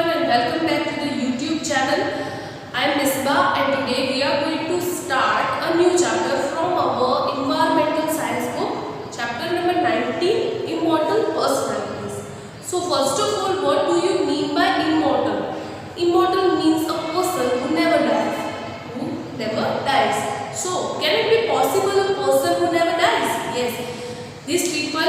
everyone and welcome back to the YouTube channel. I am Misbah and today we are going to start a new chapter from our environmental science book, chapter number 19, Immortal Personalities. So first of all, what do you mean by immortal? Immortal means a person who never dies. So can it be possible a person who never dies? Yes. These people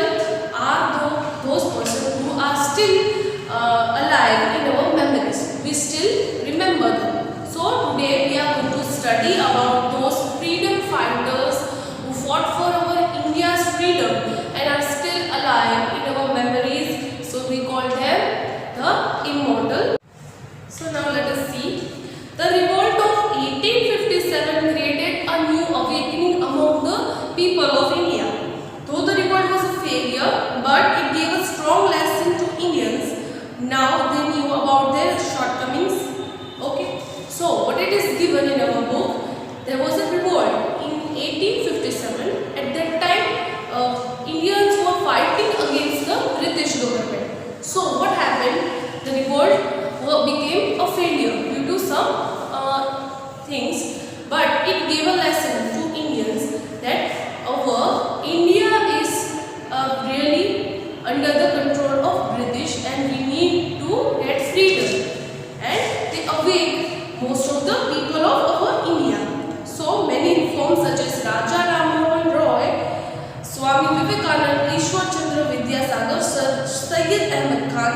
are those persons who are still alive in our memories. We still remember them. So today we are going to study about those freedom fighters who fought for our India's freedom and are still alive in our memories. So we call them the immortal. So now let us see. The revolt of 1857 created a new awakening among the people of India. Though the revolt was a failure, but it gave a strong lesson to Indians. Now they knew about their shortcomings. Okay, so what it is given in our book, there was a revolt in 1857. At that time, Indians were fighting against the British government. So what happened? The revolt became a failure due to some things, but it gave a lesson to Indians that our India is really under the control of British and we need to get freedom, and they awake most of the people of our India. So many reforms such as Raja Ram Mohan Roy, Swami Vivekananda, Ishwar Chandra Vidyasagar, Syed Ahmed Khan,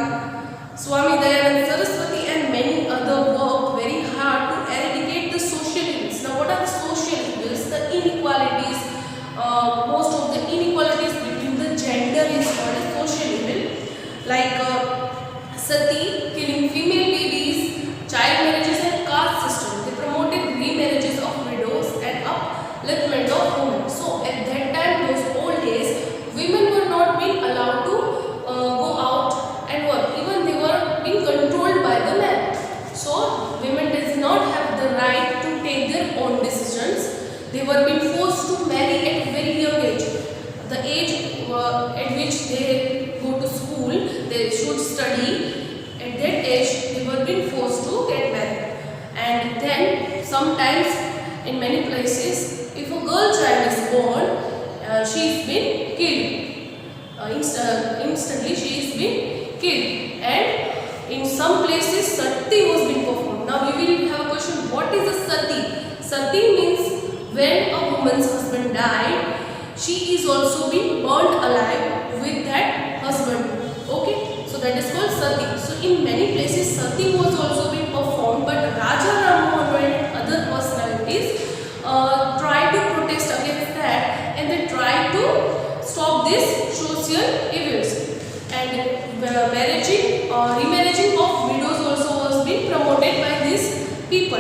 Swami Dayanand Saraswati and many other worked very hard to eradicate the social evils. Now what are the social evils? The inequalities. Most of the inequalities between the gender is called a social evil, like sati, killing female babies, child marriages and caste system. They promoted remarriages of widows and upliftment of women. So at that time, those old days, women were not being allowed to go out and work. Even they were being controlled by the men. So women did not have the right to take their own decisions. They were being forced to marry at a very young age. The age at which they go to school, they should study. At that age, they were being forced to get married. And then sometimes in many places, if a girl child is born, she is been killed. Instantly she is been killed. And in some places, sati was being performed. Now we will have a question, what is a sati? Sati means when a woman's husband died, she is also being burned alive with that husband. Okay, so that is called sati. So in many places sati was also being performed, but Raja Ram Mohan Roy and other personalities tried to protest against that, and they tried to stop these social evils. And marrying or remarrying of widows also was being promoted by these people.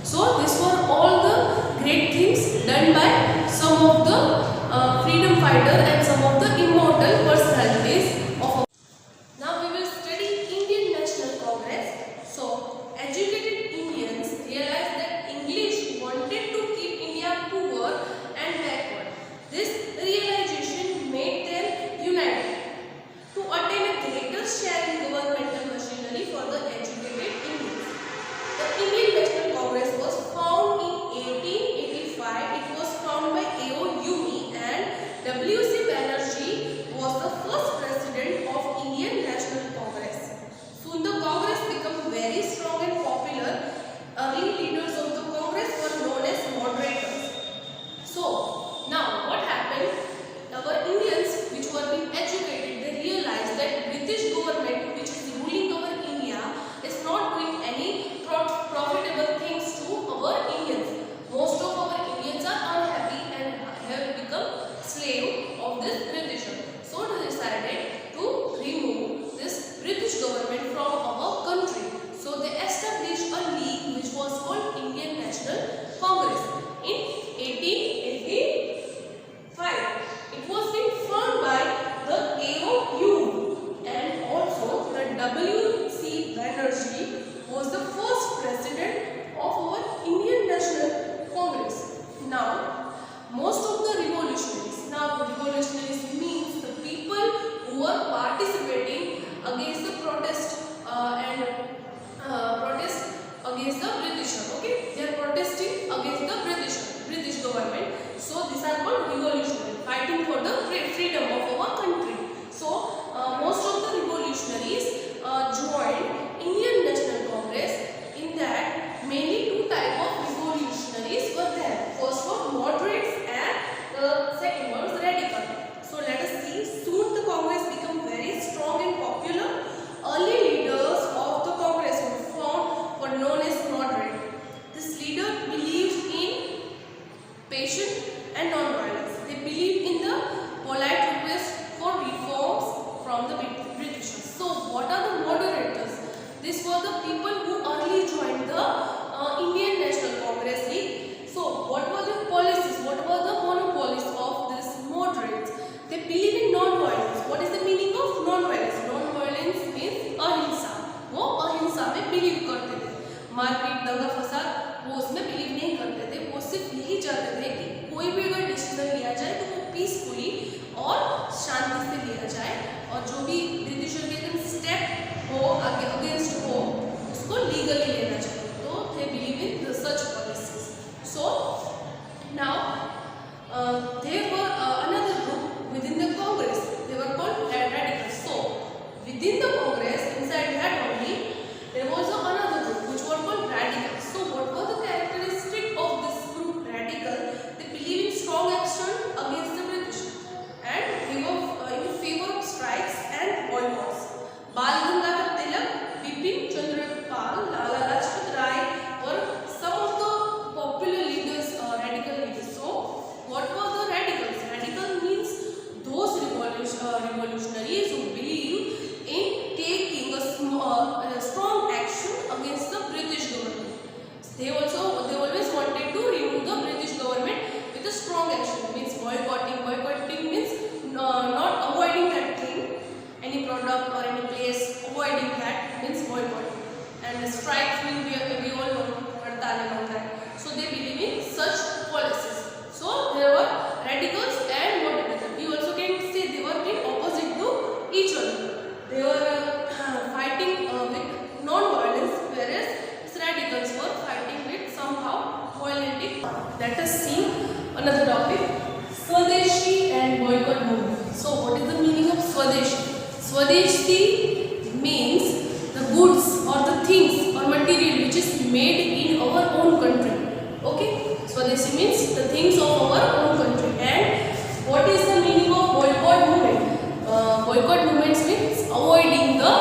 So these were all the great things done by some of the freedom fighters and some of the immortal personalities of. Now we will study Indian National Congress. So educated Indians realized that English wanted to keep India poor and backward. This realization made them united to attain a greater share in governmental machinery for the educated Indians. The Indian National Congress was found in 1885. It was founded by A.O. Uni and W.C. Banerjee was the first president मारपीट, दंगा फसाद वो उसमें believe नहीं करते थे। वो सिर्फ यही चाहते थे कि कोई भी अगर डिसीजन लिया जाए तो वो पीसफुली और शांति से लिया जाए, और जो भी ब्रिटिशर के अगेंस्ट स्टेप हो, आगे अगेंस्ट हो, उसको लीगली लेना चाहिए। तो they believe in such policies. So now there were another group within the Congress. They were called radicals. So within the Congress, inside that only, there was another group which were called radicals. So what was the characteristic of this group radical? They believe in strong action against the British and they were in favor of strikes and boycotts. Bal Gangadhar Tilak, Bipin Chandra Pal, Lala Lajpat Rai were some of the popular leaders, radical leaders. So what were the radicals? Radical means those revolutionaries who believe in taking a strong action against the British government. They always wanted to remove the British government with a strong action. Means boycotting. Boycotting means not avoiding that thing, any product or any place. Avoiding that means boycotting. And strike we all know Hartal and all that. So they believe in such policies. So there were radicals and moderators. We also can say they were in opposite to each other. They were fighting with non-violence, whereas radicals were fighting with somehow violent. Let us see another topic: Swadeshi and boycott movement. So what is the meaning of Swadeshi? Swadeshi means the goods or the things or material which is made in our own country. Okay, Swadeshi means the things of our own country. And what is the meaning of boycott movement? Boycott movements means avoiding the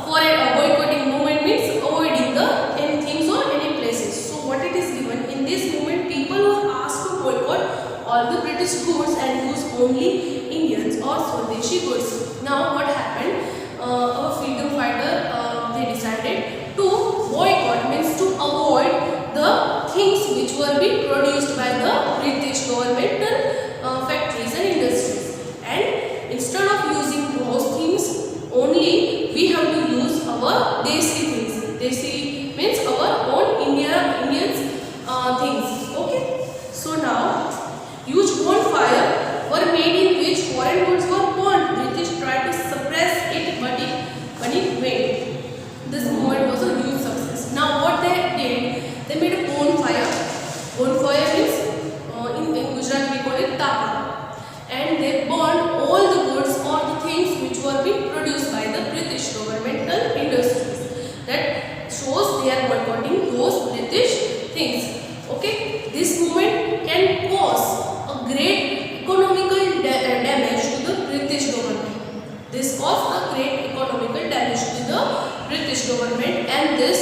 foreign. Boycotting movement means avoiding the any things or any places. So what it is given in this movement, people were asked to boycott all the British goods and use only Indians or Swadeshi goods. Now what happened? Our freedom fighter they decided to boycott, means to avoid the things which were being produced by the British governmental factories and industries. And instead of using those things only, we have to use our desi things. Desi means our own Indians things. Okay. So now huge bonfire were made in which foreign goods were burned. British tried to suppress it, but it failed. This movement was a huge success. Now what they did, they made a bonfire. Bonfire means in Gujarat we call it tapa, and they burned all the goods or the things which were being produced by the British governmental industries. That shows they are boycotting those British things. Okay, this movement can cause a great economical damage to the British government. This caused a great economical damage to the British government, and this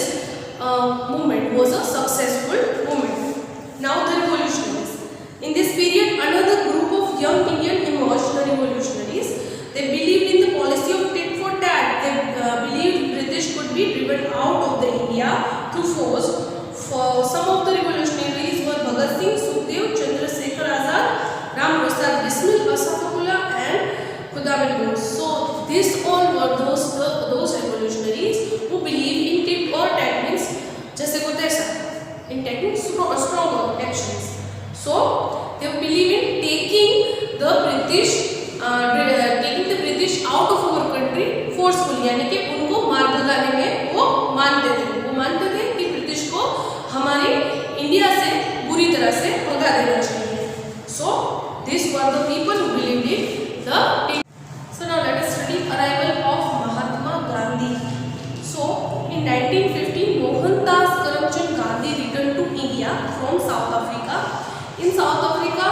movement was a successful movement. Now the revolutionaries. In this period, another group of young Indian emerged, the revolutionaries. They believed in the policy of tit for tat. They believed British could be driven out of the India through force. For some of the revolutionaries were Bhagat Singh, Sukhdev, Chandrasekhar Azad, Ram Prasad Bismil, Asafullah and Khudamed Bose. So these all were those revolutionaries who believe in tit or tat, means जैसे को तैसा, in taking stronger actions. So they believe in taking the British out of our country forcefully, यानी कि उनको मार भगाने में वो मानते थे कि ब्रिटिश को हमारी इंडिया से बुरी तरह से भगा देना चाहिए. So these were the people who believed in the. So now let us study arrival of Mahatma Gandhi. So in 1915, Mohandas Karamchand Gandhi returned to India from South Africa. In South Africa,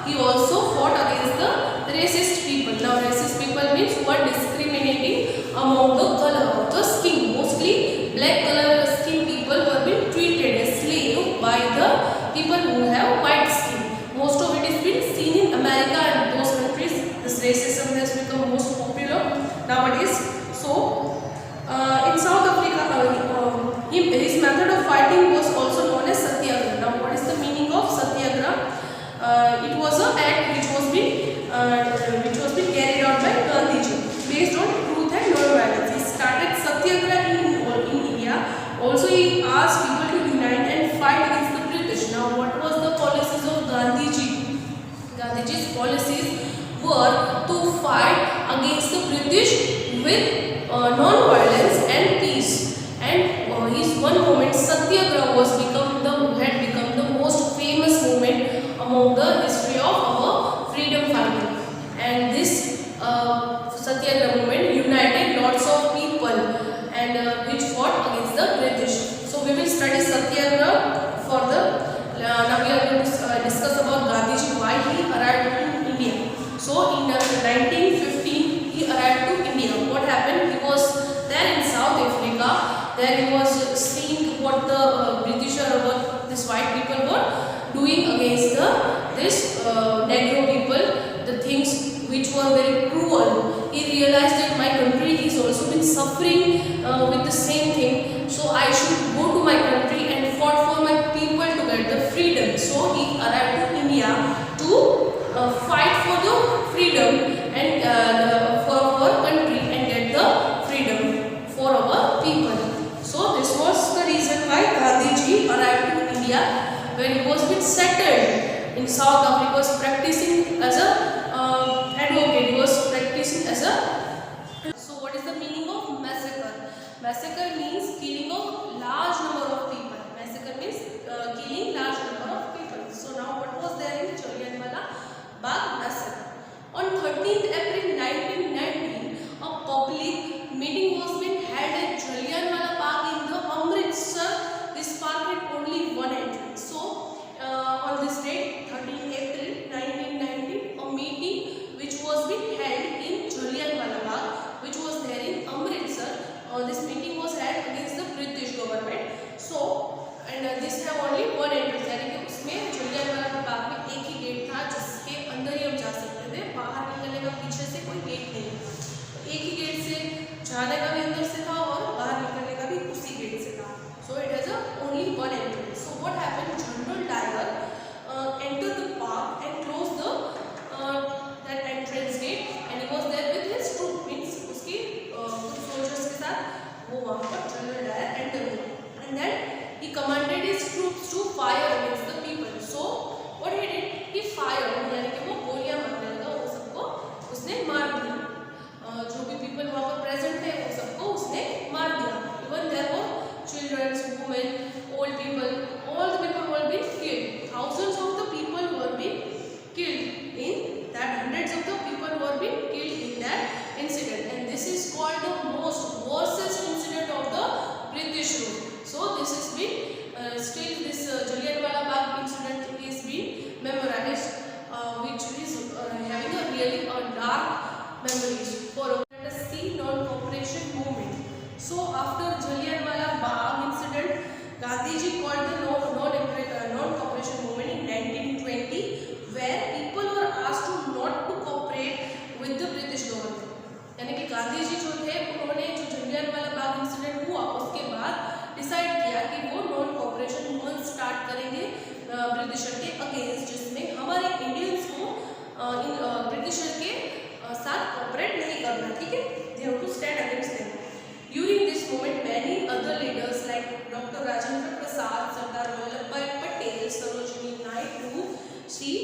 he also fought against the racist people. Now racist people means who are discriminating among the color of the skin. Mostly black color skin people were being treated as slave by the people who have white skin. Most of it is been seen in America and those countries. This racism has become most popular nowadays. So in South Africa, his method of fighting was also known as Satyagraha. Now what is the meaning of Satyagraha? It was an act which was being carried out by Gandhiji based on truth and non-violence. He started Satyagraha in India. Also he asked people against the British with non-violence and peace. And his one movement, Satyagraha, had become the most famous movement among the history of our freedom fighting. And this Satyagraha movement united lots of people and which fought against the British. So we will study Satyagraha for the now we are going to discuss about Gandhiji, why he arrived in India. So in 1915 he arrived to India. What happened? He was there in South Africa. There he was seeing what the British or what these white people were doing against this Negro people, the things which were very cruel. He realized that my country is also been suffering with the same thing, so I should go to my country and fought for my people to get the freedom. So he arrived to India to fight for the freedom and for our country and get the freedom for our people. So this was the reason why Gandhiji arrived to India. When he was been settled in South Africa, he was practicing as a advocate. He was practicing as a. So what is the meaning of massacre? Massacre means killing of large number of people. Massacre means killing large number of people. So now what was there in Jallianwala Bagh massacre? On 13th April 1919, a public meeting was being held at Jallianwala Bagh in the Amritsar. This park had only one entrance. So on this date, 13th April 1919, a meeting which was being held in Jallianwala Bagh, which was there in Amritsar. This meeting was held against the British government. So and this have only one entrance, यानी कि उसमें जलियांवाला बाग में एक ही gate था जिसके अंदर ही हम जा सकते थे, बाहर निकलने का पीछे से कोई गेट नहीं था। एक ही गेट से जाने का भी अंदर से था और बाहर निकलने का भी उसी गेट से था। So it has a only one entrance. So what happened? General Dyer entered the park and closed the that entrance gate, and he was there with his troop, means उसकी कुछ soldiers के साथ वो वहाँ पर General Dyer entered हुआ, and then he commanded his troops to fire against the people. So what he did? He fired, यानी कि वो गोलियां मारने लगा, वो सबको उसने मार दिया। जो भी people वहाँ पर present थे वो सबको उसने मार दिया। Even there were children, women, old people, all the people were being killed. Thousands of the people were being killed in that. Hundreds of the people were being killed in that incident, and this is called the most worst incident of the British rule. So this has been still this Jallianwala Bagh incident is being memorized, which is having a really dark memories for. Let us see non-cooperation movement. So after Jallianwala Bagh incident, Gandhiji called the non-cooperation movement in 1920, where people were asked to not to cooperate with the British government. यानी कि गांधी जी जो थे उन्होंने जो Jallianwala Bagh incident हुआ उसके बाद decide किया कि वो नॉन कॉपरेशन मूवमेंट स्टार्ट करेंगे ब्रिटिशर के अगेंस्ट, जिसमें हमारे इंडियंस को ब्रिटिशर के साथ कॉपरेट नहीं करना, ठीक है, they have to stand against them. During this moment, many other leaders like Dr. Rajendra Prasad, Sardar Vallabhbhai Patel, Sarojini Naidu, C.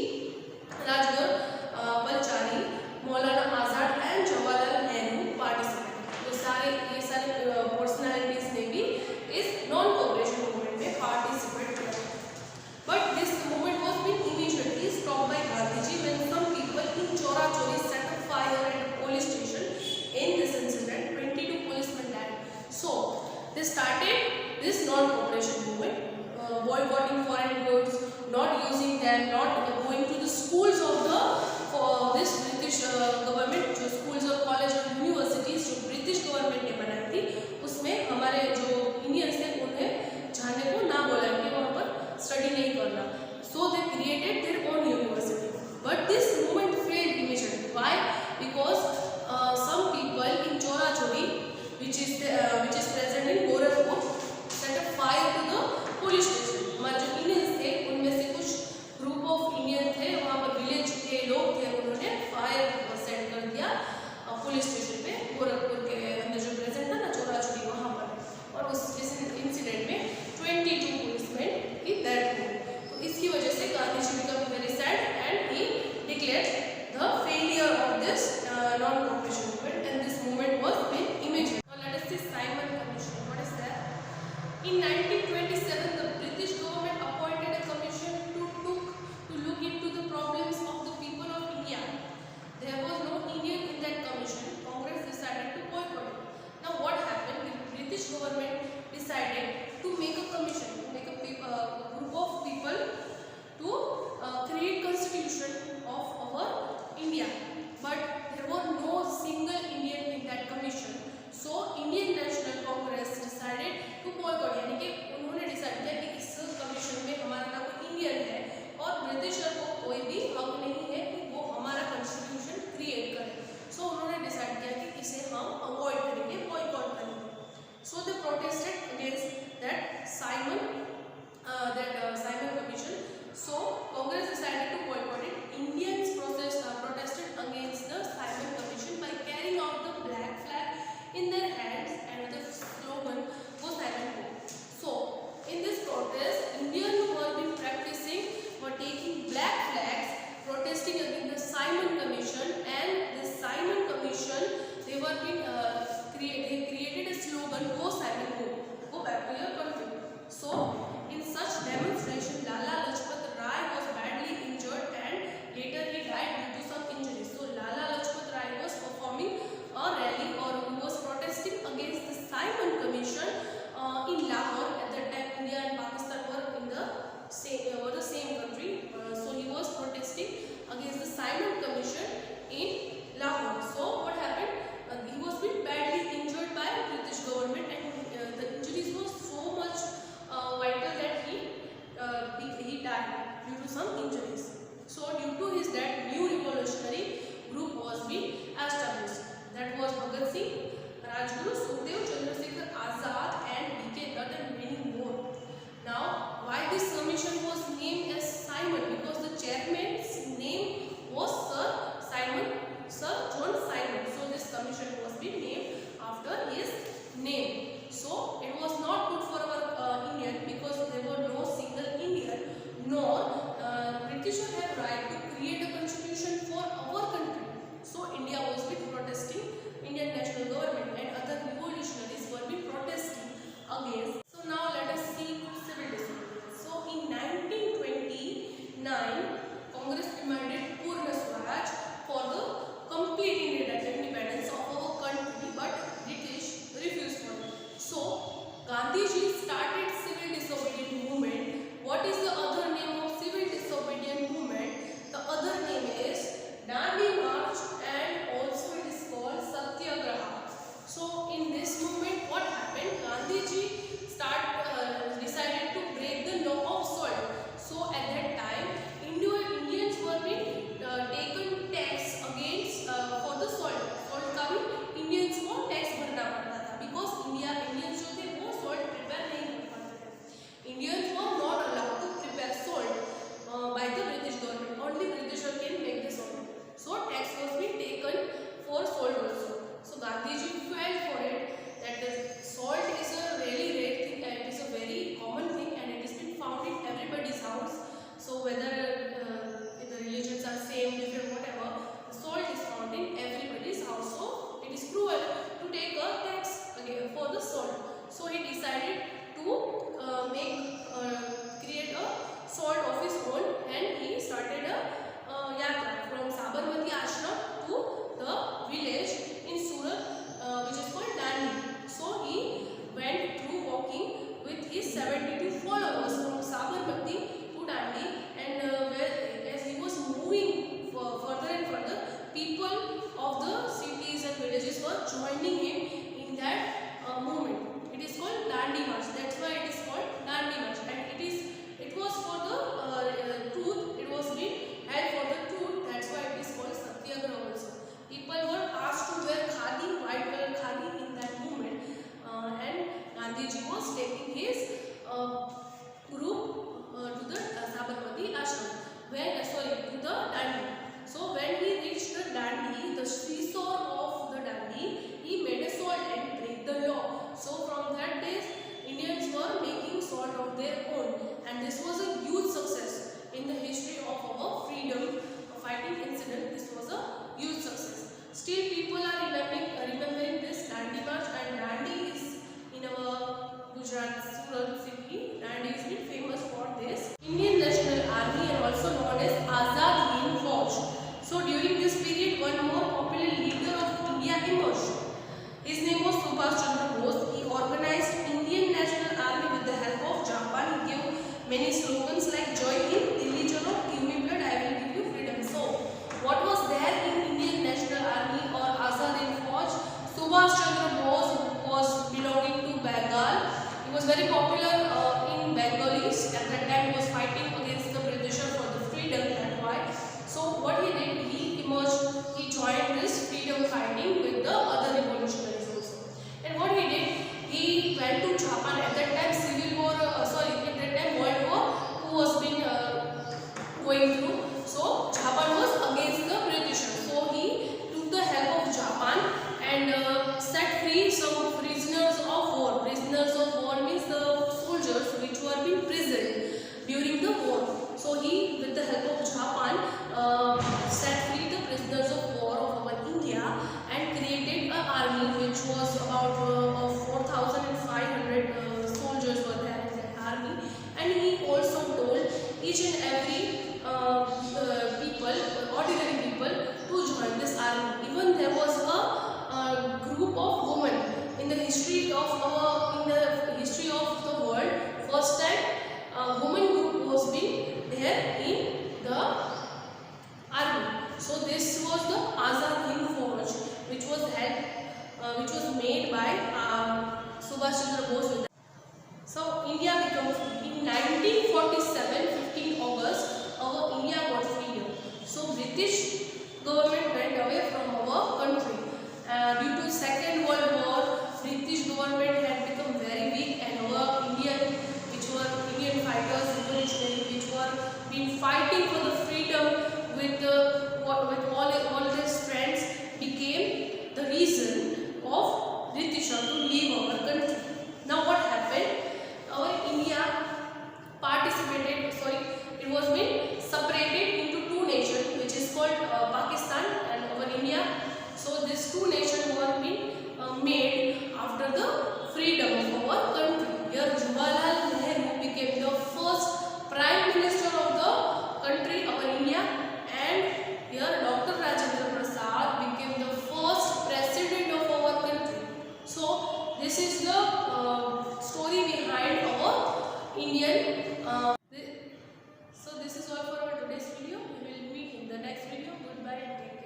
Rajgopalachari, Maulana Azad and Jawaharlal Nehru participated. तो ये सारे personalities ने भी इस non-cooperation movement में participate किया. But this movement was being immediately stopped by Gandhiji when some people in Chora Chori set a fire at a police station. In this incident, 22 policemen died. So they started this non-cooperation movement, boycotting foreign goods, not using them, not going to the schools of the this British government, जो schools और college और universities जो British government ने बनाई थी, उसमें हमारे जो Indians थे उन्हें जाने को ना बोला कि वहाँ पर study नहीं करना. So they created their own university. But this movement failed immediately. Why? Because some people in Chora Chori, which is present in Gorakhpur, set a fire to the police station. हमारे जो Indians थे उनमें से कुछ group of Indian थे, वहाँ पर village के लोग थे, उन्होंने fire set कर दिया पुलिस स्टेशन पे. गोरखपुर के अंदर जो present था ना चोरा In 1927, the British government appointed a commission to look into the problems of the people of India. There was no Indian in that commission. Congress decided to boycott it. Now what happened? The British government decided to make a commission, to make a group of people to create constitution of our India. But there was no single Indian in that commission. So Indian National Congress decided to boycott, यानी कि उन्होंने decide किया कि इस commission में हमारा ना कोई इंडियन है और ब्रिटिशर को कोई भी हक नहीं है कि वो हमारा कॉन्स्टिट्यूशन क्रिएट करे. सो उन्होंने डिसाइड किया कि इसे हम अवॉइड करेंगे, बॉयकॉट करेंगे. So they protested against that Simon commission. So Congress decided to boycott it. Indians protested against the Simon commission by carrying out the black flag in their hands and the slogan "Go Simon Go." So in this protest, Indians who were been practicing were taking black flags, protesting against the Simon commission, and the Simon commission they were been they created a slogan "Go Simon Go," go back to your country. So in such demonstration, Lala Lajpat Rai was badly injured and later he died due to some injuries. So Lala Lajpat Rai was performing a rally or he was protesting against the Simon commission in Lahore. At that time, India and Pakistan were in the same country. So he was protesting against the Simon commission in Lahore. So what happened? He was been badly injured by British government, and the injuries was so much vital that he died due to some injuries. So due to his death, new revolutionary group was being established. That was Bhagat Singh, Rajguru, Sukhdev, Chandrasekhar Azad, and B.K. Dutt, and many more. Now, why this commission was named as Simon? Because the chairman's name was Sir John Simon. So this commission was being named after his name. So it was not good for our Indian because there were no single Indian, nor Britishers have right to create a constitution for our country. So India was been protesting, Indian national government and other revolutionaries were been protesting against. So now let us see civil disobedience. So in 1929, Congress demanded Purna Swaraj for the complete independence of our country, but British refused for it. So Gandhiji started civil disobedience movement. What is the other name of civil disobedience movement? The other name is Dandi March, and also it is called Satyagraha. So in this movement, what happened? Gandhiji decided to break the law of salt. So at that time, Indians were being taken tax against for the salt. Salt का भी Indians को tax भरना पड़ता था because Indians जो थे वो salt prepare नहीं कर पाते थे. Indians were not allowed to prepare salt by the British government. Only Britishers can make the salt. So tax was being taken for salt also. So Gandhiji felt for it that the salt is a really rare thing and it is a very common thing and it has been found in everybody's house. So whether the religions are same, different, whatever, the salt is found in everybody's house. So it is cruel to take a tax for the salt. So he decided to create a salt of his own, and he started a yatra from Sabarmati Ashram to the village in Surat, which is called Dandi. So he went through walking with his 72 followers from Sabarmati to Dandi, and as he was moving further and further, people of the cities and villages were joining him in that movement. It is called Dandi March. That's why it is called Dandi March, and it was for the truth. It was being held for the truth. That's why it is called Satyagraha also. People were asked to wear khadi, white color khadi in that movement, and Gandhiji was taking his group to the Sabarmati ashram. To the Dandi. So when he reached the Dandi, the seashore of the Dandi, he made a salt and break the law. So from that day, Indians were making salt of their own, and this was a huge success in the history of our freedom fighting incident. This was a huge success. Still, people are remembering this Dandi March, and Dandi is in our Gujarat, Surat. was very popular in Bengalis. At that time, he was fighting against the Britishers for the freedom. That's why. So what he did, he emerged. He joined this freedom fighting with the other revolutionaries also. And what he did, he went to Japan. At that time, civil war. At that time, World War who was been going through. So Japan was against the Britishers. So he took the help of Japan and set free some prisoners of war. Prisoners of war means the soldiers which were being imprisoned during the war. So he, with the help of Japan, set free the prisoners of war of our India and created an army which was about 4,500 soldiers were there in that army. And he also told each and every ordinary people to join this army. Even there was a group of women in the history of the world. First time, a woman group was being there in the army. So this was the Azad Hind Fauj, which was made by Subhash Chandra Bose. So India became free in 1947, 15 August. Our India got freedom. So British government went away from our country due to Second